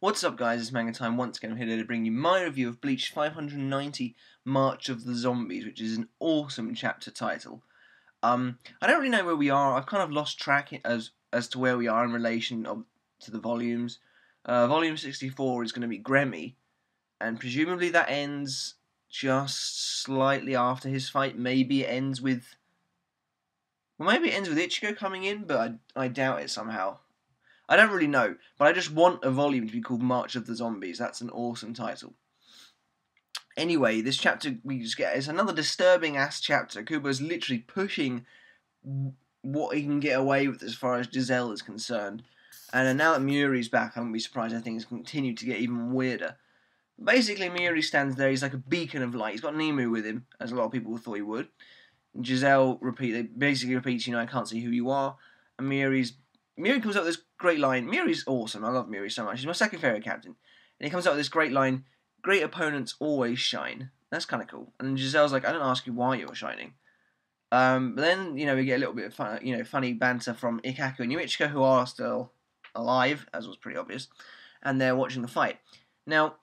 What's up guys, it's Manga Time once again. I'm here to bring you my review of Bleach 590 March of the Zombies, which is an awesome chapter title. I don't really know where we are. I've kind of lost track as to where we are in relation to the volumes. Volume 64 is going to be Gremmy, and presumably that ends just slightly after his fight. Maybe it ends with... Well, maybe it ends with Ichigo coming in, but I doubt it somehow. I don't really know, but I just want a volume to be called March of the Zombies. That's an awesome title. Anyway, this chapter we just get is another disturbing ass chapter. Kubo's literally pushing what he can get away with as far as Giselle is concerned. And now that Mayuri's back, I wouldn't be surprised if things continue to get even weirder. Basically, Mayuri stands there. He's like a beacon of light. He's got Nemu with him, as a lot of people thought he would. And Giselle basically repeats, I can't see who you are. And Mayuri comes up with this great line. Mayuri's awesome. I love Mayuri so much. She's my second favourite captain. And he comes up with this great line, great opponents always shine. That's kind of cool. And Giselle's like, I don't ask you why you're shining. But then, we get a little bit of fun, funny banter from Ikkaku and Yuichiko, who are still alive, as was pretty obvious. And they're watching the fight. Now,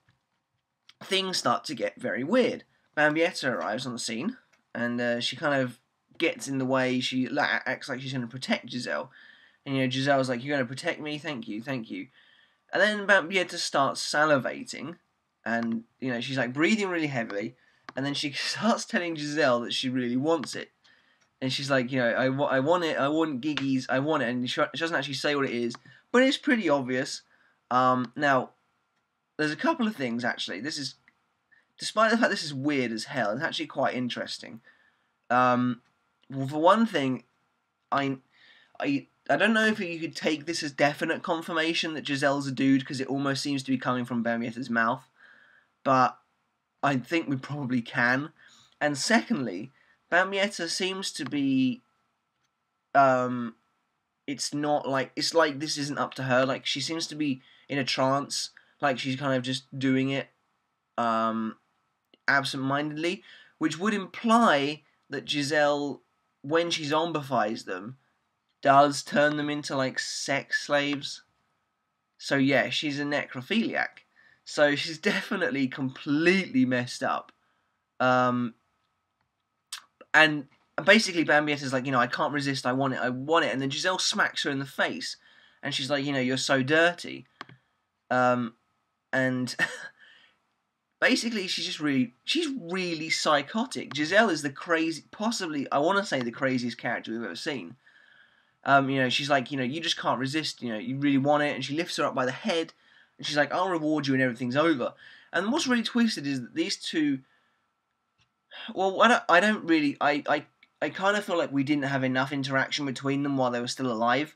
things start to get very weird. Bambietta arrives on the scene, and she kind of gets in the way. She acts like she's going to protect Giselle. And, Giselle's like, you're going to protect me? Thank you, thank you. And then Bambietta starts salivating. And, she's like breathing really heavily. And then she starts telling Giselle that she really wants it. And she's like, I want it, I want Giggy's, I want it. And she doesn't actually say what it is. But it's pretty obvious. Now, there's a couple of things, actually. This is, despite the fact this is weird as hell, it's actually quite interesting. Well, for one thing, I don't know if you could take this as definite confirmation that Giselle's a dude, because it almost seems to be coming from Bambietta's mouth. But I think we probably can. And secondly, Bambietta seems to be... it's like this isn't up to her. Like, she seems to be in a trance. Like, she's kind of just doing it absent-mindedly. Which would imply that Giselle, when she zombifies them, does turn them into, like, sex slaves. So, yeah, she's a necrophiliac. So, she's definitely completely messed up. And basically, Bambietta's like, I can't resist, I want it. And then Giselle smacks her in the face. And she's like, you're so dirty. And basically, she's really psychotic. Giselle is possibly, I want to say, the craziest character we've ever seen. She's like, you just can't resist, you really want it, and she lifts her up by the head, and she's like, I'll reward you and everything's over. And what's really twisted is that these two, well, I kind of feel like we didn't have enough interaction between them while they were still alive,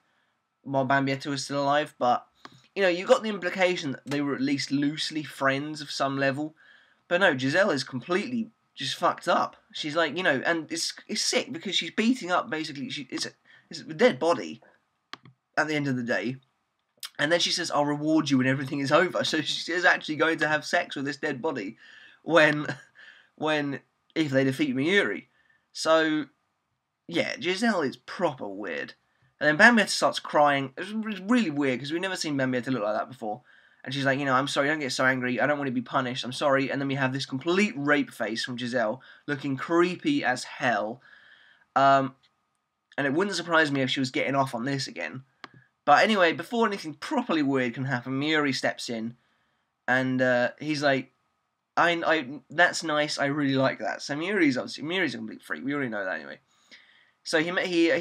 while Bambietta was still alive, but, you got the implication that they were at least loosely friends of some level, but no, Giselle is completely just fucked up. She's like, and it's sick, because she's beating up, basically, it's a dead body at the end of the day. And then she says, I'll reward you when everything is over. So she is actually going to have sex with this dead body if they defeat Mayuri. So, yeah, Giselle is proper weird. And then Bambietta starts crying. It's really weird, because we've never seen Bambietta look like that before. And she's like, I'm sorry, don't get so angry. I don't want to be punished. I'm sorry. And then we have this complete rape face from Giselle, looking creepy as hell. And it wouldn't surprise me if she was getting off on this again. But anyway, before anything properly weird can happen, Mayuri steps in. And he's like, that's nice, I really like that. So Mayuri's a complete freak. We already know that anyway. So he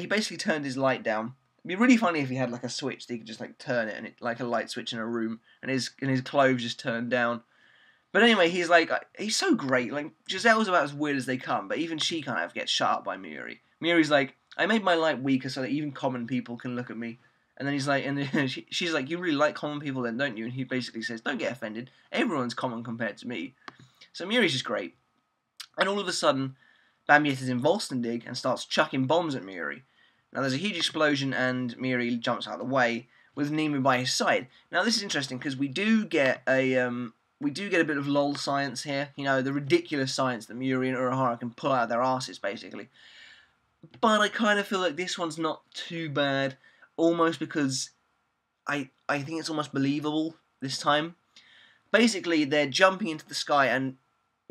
basically turned his light down. It'd be really funny if he had like a switch that he could just like turn it, and it like a light switch in a room, and his clothes just turned down. But anyway, he's so great. Like, Giselle's about as weird as they come, but even she kind of gets shut up by Mayuri. Mayuri's like, I made my light weaker so that even common people can look at me. And then he's like, she's like, you really like common people then, don't you? And he basically says, don't get offended. Everyone's common compared to me. So Mayuri's just great. And all of a sudden, Bambietta's in Volstendig and starts chucking bombs at Mayuri. Now there's a huge explosion, and Mayuri jumps out of the way with Nemu by his side. Now this is interesting, because we do get a bit of lol science here. The ridiculous science that Mayuri and Urahara can pull out of their asses, basically. But I kind of feel like this one's not too bad. Almost because I think it's almost believable. this time. Basically, they're jumping into the sky, and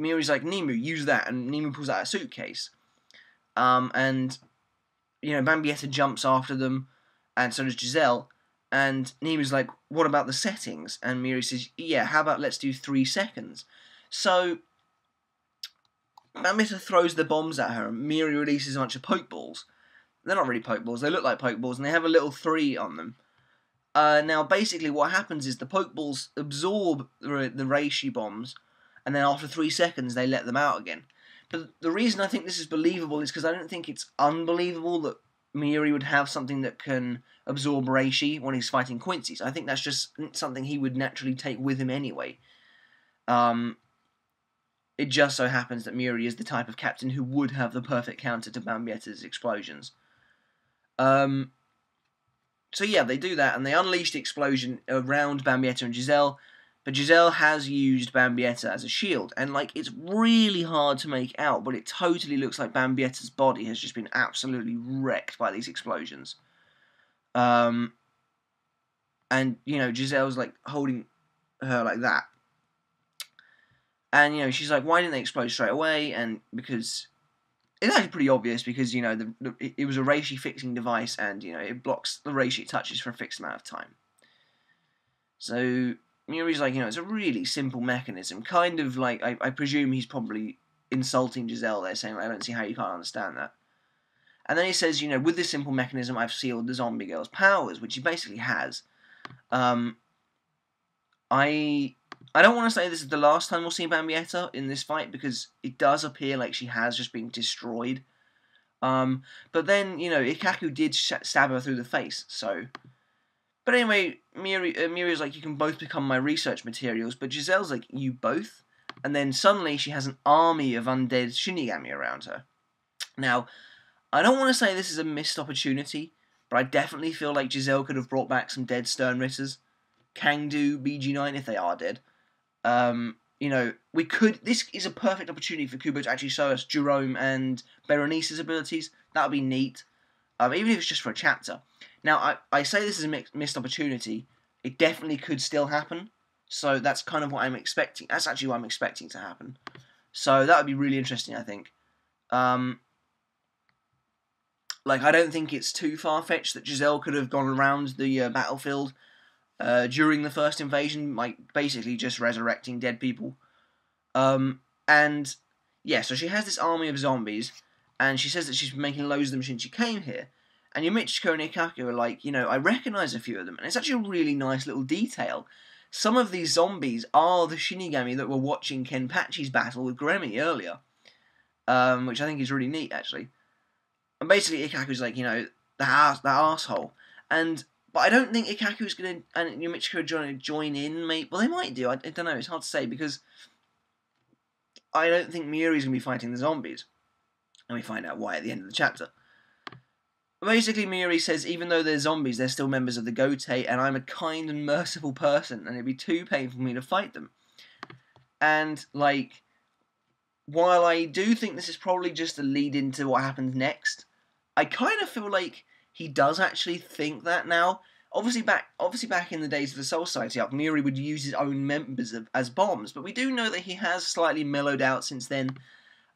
Mayuri's like, Nemu, use that, and Nemu pulls out a suitcase. And, Bambietta jumps after them, and so does Giselle, and Nemu's like, what about the settings? And Mayuri says, yeah, how about let's do 3 seconds? So, Bambietta throws the bombs at her, and Mayuri releases a bunch of pokeballs. They're not really pokeballs, they look like pokeballs, and they have a little 3 on them. Now, basically, what happens is the pokeballs absorb the reishi bombs, and then after 3 seconds, they let them out again. But the reason I think this is believable is because I don't think it's unbelievable that Mayuri would have something that can absorb reishi when he's fighting Quincy's. I think that's just something he would naturally take with him anyway. It just so happens that Mayuri is the type of captain who would have the perfect counter to Bambietta's explosions. So yeah, they do that, and they unleash the explosion around Bambietta and Giselle, but Giselle has used Bambietta as a shield, and it's really hard to make out, but it totally looks like Bambietta's body has just been absolutely wrecked by these explosions. And, Giselle's, holding her like that. And, she's like, why didn't they explode straight away? And because it's actually pretty obvious because, it was a reishi fixing device and, it blocks the reishi it touches for a fixed amount of time. So, Mayuri's like, it's a really simple mechanism. Kind of like, I presume he's probably insulting Giselle there, saying, I don't see how you can't understand that. And then he says, with this simple mechanism, I've sealed the zombie girl's powers, which he basically has. I don't want to say this is the last time we'll see Bambietta in this fight, because it does appear like she has just been destroyed. But then, Ikkaku did stab her through the face, so... But anyway, Mayuri's like, you can both become my research materials, but Giselle's like, you both? And then suddenly she has an army of undead Shinigami around her. Now, I don't want to say this is a missed opportunity, but I definitely feel like Giselle could have brought back some dead Sternritters. Kangdu, BG9, if they are dead. This is a perfect opportunity for Kubo to actually show us Jerome and Berenice's abilities. That would be neat. Even if it's just for a chapter. Now, I say this is a missed opportunity. It definitely could still happen. So that's kind of what I'm expecting. That's actually what I'm expecting to happen. So that would be really interesting, I think. I don't think it's too far-fetched that Giselle could have gone around the battlefield during the first invasion, basically just resurrecting dead people. And, yeah, so she has this army of zombies, and she says that she's been making loads of them since she came here. And Michiko and Ikkaku are like, I recognise a few of them, and it's actually a really nice little detail. Some of these zombies are the Shinigami that were watching Kenpachi's battle with Gremmy earlier, which I think is really neat, actually. And basically, Ikkaku's like, that asshole. But I don't think Ikkaku's going to, and Michiko are going to join in, mate. Well, they might do, I don't know, it's hard to say, because I don't think Mayuri's going to be fighting the zombies. And we find out why at the end of the chapter. Basically, Mayuri says, even though they're zombies, they're still members of the Gote, and I'm a kind and merciful person, and it'd be too painful for me to fight them. And, while I do think this is probably just a lead into what happens next, I kind of feel like he does actually think that now. Obviously back in the days of the Soul Society arc, Mayuri would use his own members as bombs, but we do know that he has slightly mellowed out since then.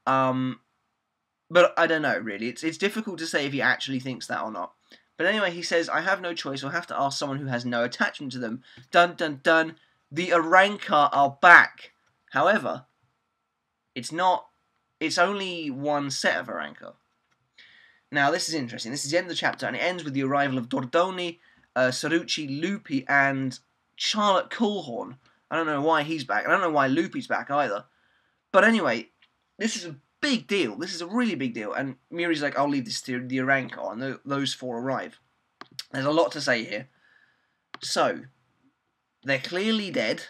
But I don't know, really. It's difficult to say if he actually thinks that or not. But anyway, he says, I have no choice. I'll have to ask someone who has no attachment to them. Dun dun dun. The ARRANCAR are back. However, it's only one set of ARRANCAR. Now, this is interesting. This is the end of the chapter, and it ends with the arrival of Dordoni, Sarucci, Lupi, and Charlotte Coolhorn. I don't know why he's back. I don't know why Lupi's back either. But anyway, this is a big deal. This is a really big deal. And Mayuri's like, I'll leave this to the ARRANCAR, and those 4 arrive. There's a lot to say here. So, they're clearly dead.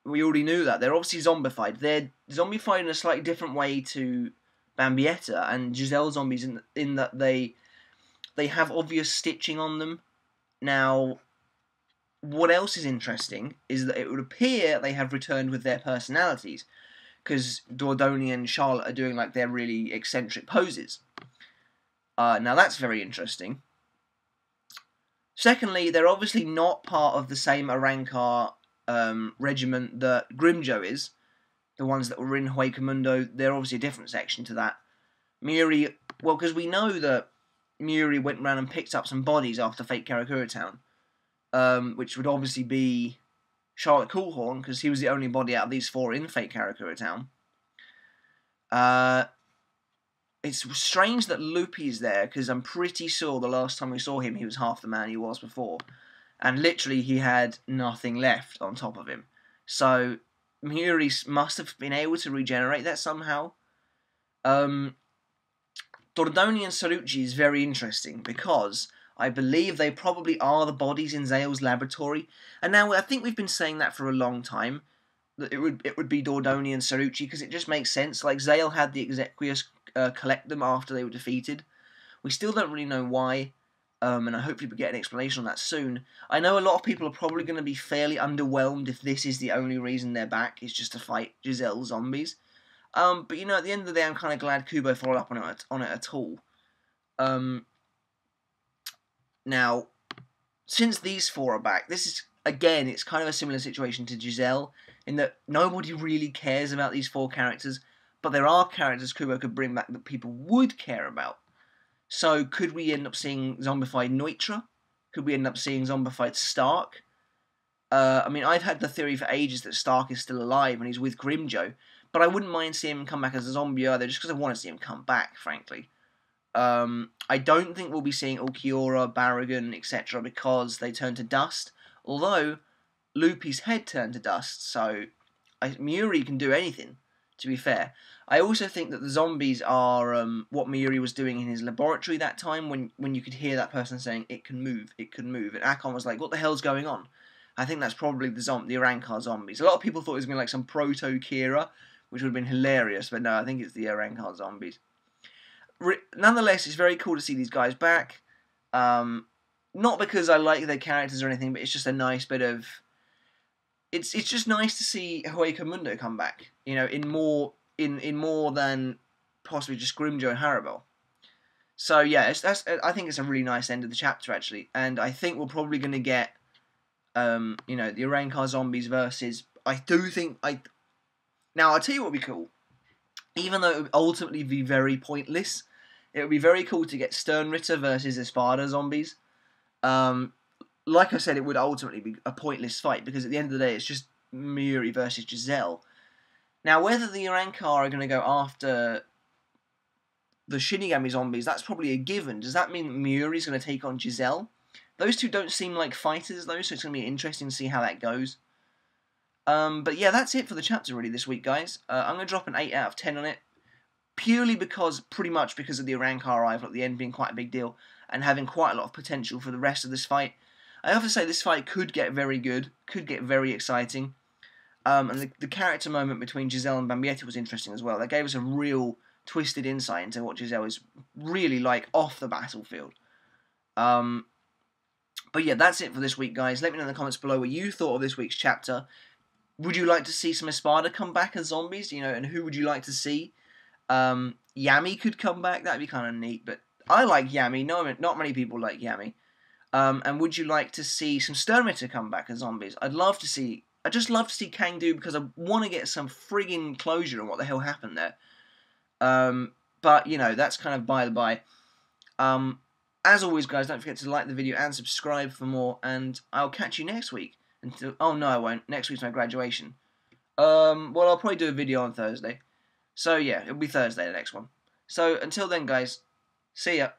We already knew that. They're obviously zombified. They're zombified in a slightly different way to Bambietta and Giselle zombies in that they have obvious stitching on them. Now, what else is interesting is that it would appear they have returned with their personalities, because Dordoni and Charlotte are doing their really eccentric poses. Now that's very interesting. Secondly, they're obviously not part of the same ARRANCAR regiment that Grimjo is. The ones that were in Huecamundo, they're obviously a different section to that. Mayuri, well, because we know that Mayuri went around and picked up some bodies after Fate Karakura Town, which would obviously be Charlotte Coolhorn, because he was the only body out of these 4 in Fate Karakura Town. It's strange that Loopy's there, because I'm pretty sure the last time we saw him, he was half the man he was before. And literally, he had nothing left on top of him. So, Mayuri must have been able to regenerate that somehow. Dordoni and Sarucci is very interesting, because I believe they probably are the bodies in Zale's laboratory. And now, I think we've been saying that for a long time, that it would be Dordoni and Sarucci, because it just makes sense. Like, Zale had the Exequias collect them after they were defeated. We still don't really know why, and I hope we get an explanation on that soon. I know a lot of people are probably going to be fairly underwhelmed if this is the only reason they're back, is just to fight Giselle zombies. But, you know, at the end of the day, I'm kind of glad Kubo followed up on it at all. Now, since these 4 are back, this is, again, it's kind of a similar situation to Giselle, in that nobody really cares about these 4 characters, but there are characters Kubo could bring back that people would care about. So, could we end up seeing zombified Neutra? Could we end up seeing zombified Stark? I mean, I've had the theory for ages that Stark is still alive and he's with Grimjo, but I wouldn't mind seeing him come back as a zombie either, just because I want to see him come back, frankly. I don't think we'll be seeing Ulquiorra, Barragan, etc. because they turn to dust, although Loopy's head turned to dust, so Mayuri can do anything, to be fair. I also think that the zombies are what Mayuri was doing in his laboratory that time, when you could hear that person saying, "It can move, it can move," and Akon was like, "What the hell's going on?" I think that's probably the ARRANCAR zombies. A lot of people thought it was going to be like some proto-Kira, which would have been hilarious, but no, I think it's the ARRANCAR zombies. Nonetheless, it's very cool to see these guys back. Not because I like their characters or anything, but it's just a nice bit of... It's just nice to see Huecamundo come back, you know, in more than possibly just Grimjo and Haribel. So yeah, I think it's a really nice end of the chapter, actually, and I think we're probably going to get, you know, the ARRANCAR zombies versus... Now, I'll tell you what would be cool. Even though it would ultimately be very pointless, it would be very cool to get Sternritter versus Espada zombies. Like I said, it would ultimately be a pointless fight, because at the end of the day, it's just Mayuri versus Giselle. Now, whether the ARRANCAR are going to go after the Shinigami zombies, that's probably a given. Does that mean that Mayuri's going to take on Giselle? Those two don't seem like fighters, though, so it's going to be interesting to see how that goes. But yeah, that's it for the chapter, really, this week, guys. I'm going to drop an 8 out of 10 on it, purely pretty much because of the ARRANCAR arrival at the end being quite a big deal, and having quite a lot of potential for the rest of this fight. I have to say, this fight could get very good, could get very exciting. And the character moment between Giselle and Bambietta was interesting as well. That gave us a real twisted insight into what Giselle is really like off the battlefield. But yeah, that's it for this week, guys. Let me know in the comments below what you thought of this week's chapter. Would you like to see some Espada come back as zombies? You know, and who would you like to see? Yami could come back. That'd be kind of neat. But I like Yami. No, not many people like Yami. And would you like to see some Sternritter come back as zombies? I'd just love to see Kangdu, because I want to get some frigging closure on what the hell happened there. But, you know, that's kind of by the by. As always, guys, don't forget to like the video and subscribe for more, and I'll catch you next week. Oh, no, I won't. Next week's my graduation. Well, I'll probably do a video on Thursday. So, yeah, it'll be Thursday, the next one. So, until then, guys, see ya.